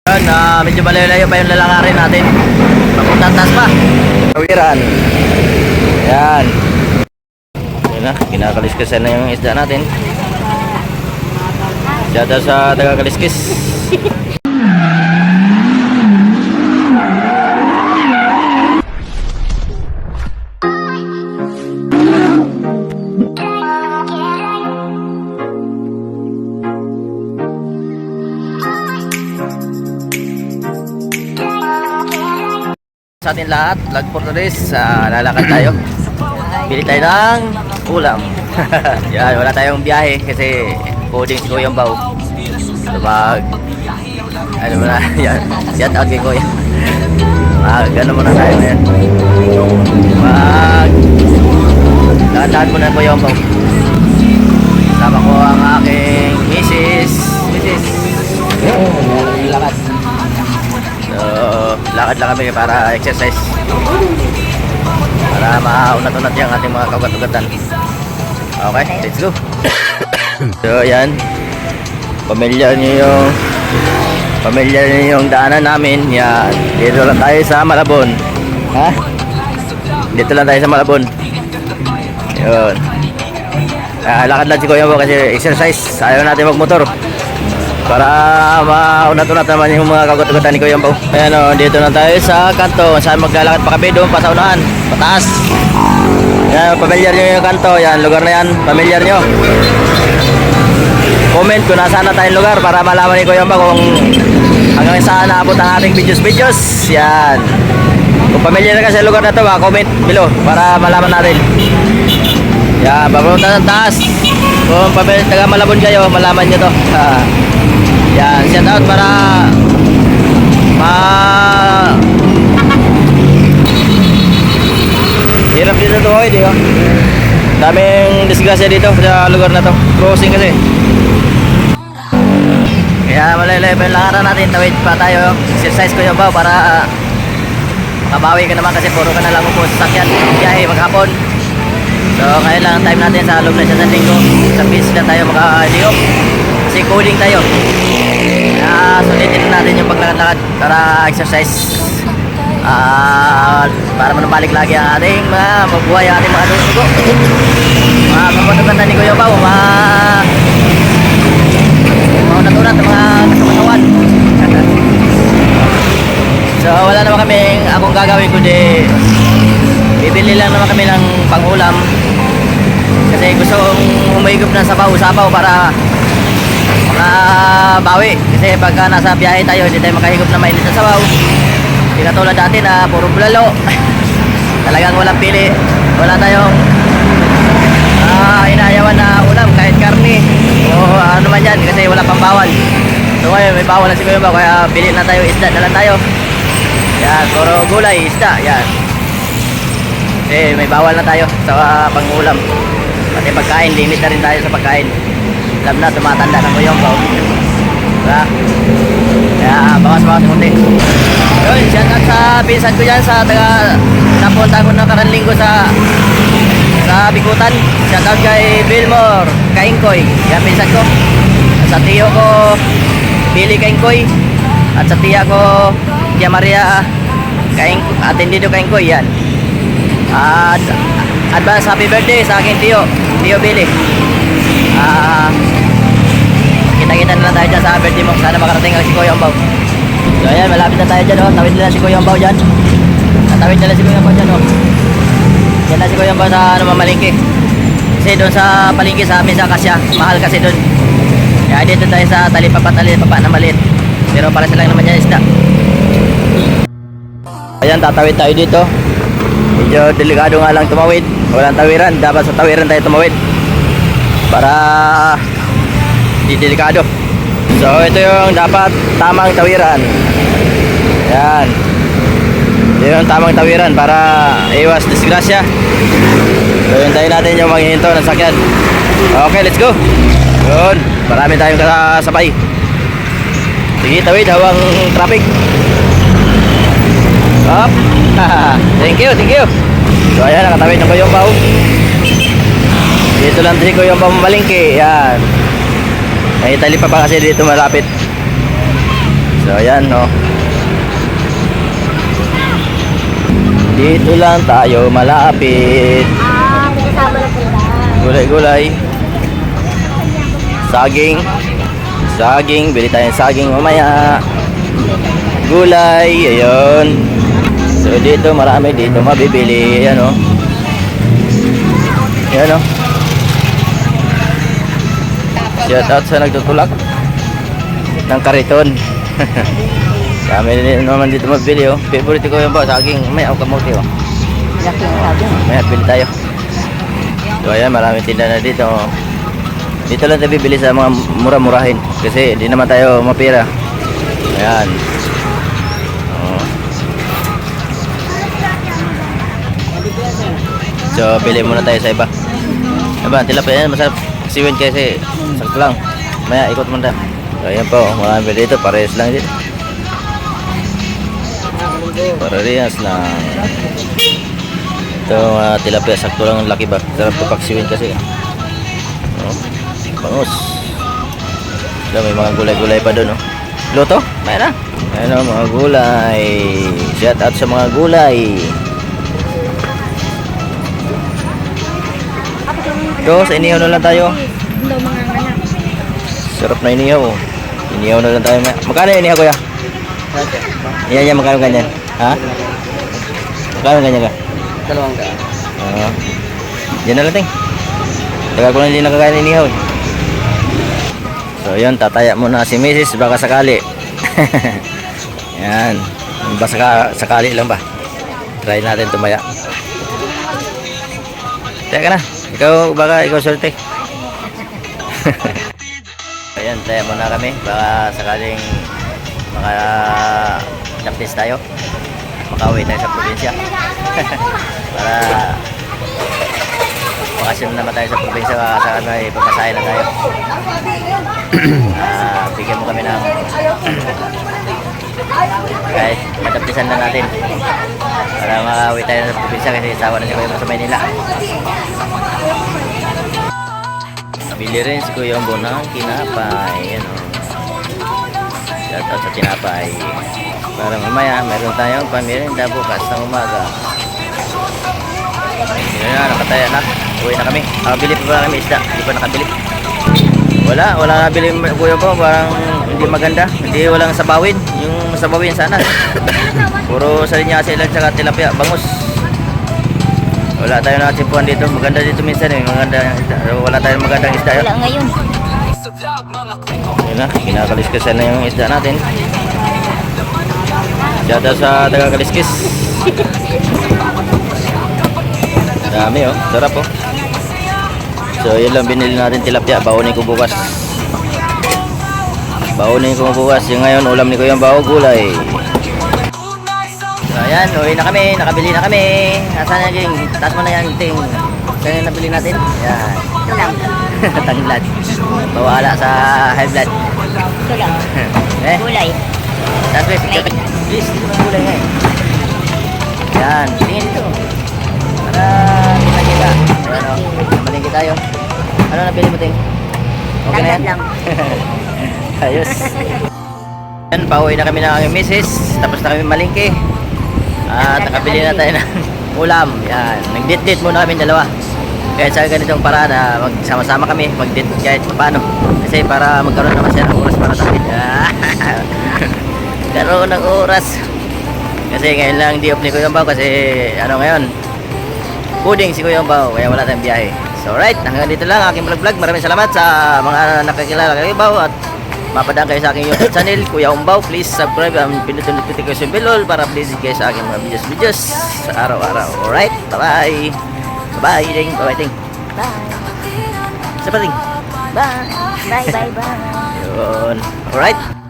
Yan, medyo malayo pa yung lalakarin natin. Papuntang taas pa. Tawiran. Yan. Yan na, kinakaliskisan na yung isda natin. Dada sa taga-kaliskis. Sa atin lahat, Vlog for Tourist, lalakad tayo. Bili tayo ng ulam. Yan, wala tayong biyahe kasi coding si Kuya Bao. Ano mo na, yan, shout out kay Kuya. Gano'n muna tayo na yan. Lakad muna Kuya Bao. Sama ko ang aking Mrs. Lakad. So, lakad lang kami para exercise. Para maunat-unat yung ating mga kagat-ugatan. Okay, let's go. So, yan. Pamilyar niyo yung daanan namin. Yan. Dito lang tayo sa Malabon. Ha? Dito lang tayo sa Malabon. Yun. Lakad lang si Kuya Bo kasi exercise. Ayaw natin magmotor. Para maunat-unat naman yung mga kagat-ugatan ni Kuya Bo. Ayan o, dito na tayo sa kanto. Saan maglalakad pa kami doon, pa sa unahan, pataas. Yan, pamilyar nyo yung kanto. Yan, lugar na yan, pamilyar nyo. Comment kung nasaan na tayong lugar para malaman ni Kuya Bo kung hanggang saan naabot ang ating videos. Yan. Kung pamilyar na kasi lugar na to, comment below para malaman natin. Yan, papunta ng taas. Kung taga Malabon kayo, malaman nyo to. Yan, shout out para hirap dito to, di ba? Daming disgrasya dito sa lugar na to. Crossing kasi. Kaya malaylay pa yung lakaran natin. Tawid pa tayo. Exercise ko yung Bao para makabawi ka naman kasi puro ka na lang upo sa sakyan. Biyahe maghapon. So ngayon lang ang time natin sa loob na siya sa linggo. Sa beach na tayo makaliop. Kasi coding tayo. Sulitin natin yung paglakad-lakad para exercise. Para manubalik lagi ang ating mga mabuhay, ang ating mga dugo. Mga kapatugatan ni Kuya Bao, maunat-unat ang mga kasamatawan. So wala naman kaming akong gagawin kundi bibili lang naman kami ng pang-ulam. Kasi gusto kong umigop ng sabaw-sabaw para bawi. Kasi pagka nasa biyahe tayo, hindi tayo makahigop na mainit na sabaw. Hindi katulad dati na puro bulalo. Talagang walang pili. Wala tayong inaayawan na ulam kahit karne o ano man yan kasi wala pang bawal. So ngayon may bawal na si Kuya Bao kaya bili na tayo isda na lang tayo. Yan, puro gulay, isda. Yan. Kasi may bawal na tayo sa pang-ulam. Pati pagkain, limit na rin tayo sa pagkain. Alam na, tumatanda na Kuya Bao. Diba? Kaya bawas-bawas kunti. Yun, shout out sa pinsan ko dyan sa napunta ko na karanlinggo sa Bikutan. Shout out kay Bilmore Kaingkoy. Yan pinsan ko. Sa tiyo ko Billy Kaingkoy. At sa tiya ko Tia Maria Atendido Kaingkoy. Yan. Advance happy birthday sa aking tiyo Billy. Kita-kita na lang tayo dyan sa birthday mo. Sana makarating ang si Kuya Bao. So ayan, malapit na tayo dyan, oh. Tawid na lang si Kuya Bao dyan. Natawid na lang si Kuya Bao dyan, oh. Yan na si Kuya Bao sa mamalingki. Kasi doon sa palingki sa amin sa Kasya, mahal kasi doon. Kaya dito tayo sa talipapa na maliit. Pero para silang naman yan isda. Ayan, tatawid tayo dito. Medyo delikado nga lang tumawid. Walang tawiran, dapat sa tawiran tayo tumawid para di delikado. So ito yung dapat tamang tawiran. Yan. Ito yung tamang tawiran para iwas disgrasya. So hintayin natin yung maghihinto ng sakyan. Okay, let's go. Yun, marami tayong kasabay. Sige, tawid hawang traffic. Up. Thank you. So ayan, nakatawid na Kuya Bao. Dito lang si Kuya Bao mamalingki. Yan. May tali pa kasi dito malapit. So ayan no. Dito lang tayo malapit. May kasama na pala. Gulay-gulay. Saging. Saging, bili tayong saging mamaya. Gulay, ayun. So dito marami dito mabibili, ayan o. Ayan o. Shout out sa nagtutulak ng kariton. Kami din naman dito mabili oh. Favorite ko yung ba, saging. May kamote oh. Laki ang sabi. May bili tayo. So ayan, maraming tinda na dito oh. Dito lang tayo bibili sa mga mura-murahin kasi di naman tayo mapira. Ayan. Oh. So pili muna tayo sa iba. Diba, tilapia yan masarap siwin kasi sakto lang. Maya ikot muna. So ayan po, marami dito, parehas lang dito. Parehas lang. Ito tilapia, sakto lang ang laki ba. Sarap ito paksiwin kasi. Oh, bangus. So, may mga gulay-gulay pa doon. Oh. Luto? Mayroon na. Ayan o, mga gulay. Shout out sa mga gulay. Ito, sa inihaw na lang tayo. Daw mga anak. Sarap na inihaw. Oh. Inihaw na lang tayo. Magkano yung inihaw kuya? Yan yan, magkano ganyan? Ha? Magkano ganyan ka? 200. Yan na lang ting. Tagal ko na hindi nakakain ng inihaw. So yun, tataya muna si Mrs. baka sakali. Yan. Baka sakali lang ba? Try natin tumaya. Teka na. Ikaw swerte. Ayan, taya muna kami. Baka sakaling maka-practice tayo. Makauwi tayo sa probinsya. Para bakasyon naman tayo sa probinsya, saka may papasahin na tayo. Bigyan mo kami ng kahit mataptisan na natin para makauwi tayo sa probinsya kasi sawa na si Kuya Bo sa Maynila. Bili rin si Kuya Bo ng tinapay. Yan o. Shout out sa tinapay. Para mamaya meron tayong pamirinda bukas ng umaga. Yun na, nakataya na. Uwi na kami. Bili pa ba kami isda? Hindi pa nakabili. Wala nabili Kuya Bo. Parang hindi maganda. Hindi, walang sabawin. Yung sabawin sana. Puro salinyasa ilan tsaka tilapia. Bangus. Wala tayo nakasimpuan dito. Maganda dito minsan eh. Maganda isda. Wala tayong magandang isda. Wala ngayon. Yun na. Kinakaliskasan na yung isda natin. Shout out sa taga-Kaliskis. Dami oh, sarap oh. So yun lang binili natin tilapia. Baunin ko bukas. Yung ngayon ulam ni Kuya Bo, gulay. So ayan, uwi na kami. Nakabili na kami. Nasaan yan, Ging? Taas mo na yan, Ting. Saan yung nabili natin? Yan. Ito lang. Tanglad. Bawala sa high blood. Ito lang. Eh? Gulay. That's right. Please, dito mga gulay nga eh. Yan, tingin dito. Para kita. Ayan o, malingki tayo. Ano nabili mo, Ting? Okay na yan? Tanglad lang. Ayos. Yan, pauwi na kami ng aking misis. Tapos na kami malingki. At nakabili na tayo ng ulam. Yan, nag-date muna kami dalawa. Kaya sa ganitong paraan na magsama-sama kami, mag-date kahit paano. Kasi para magkaroon naman siya ng oras para sa akin. Karoon ng oras. Kasi ngayon lang di off ni Kuya Bo kasi ano ngayon, puding si Kuya Bo kaya wala tayong biyahe. So alright, hanggang dito lang aking vlog. Maraming salamat sa mga nakakilala kay Kuya Bo at mapadaan kayo sa aking YouTube channel Kuya Bo. Please subscribe and pinutin notification bell para please kayo sa aking mga videos sa araw-araw. Alright, bye-bye. Bye, Ting. Bye, Ting. Bye. Sa Ting. Bye. Bye. Bye. Bye. Yun. Alright.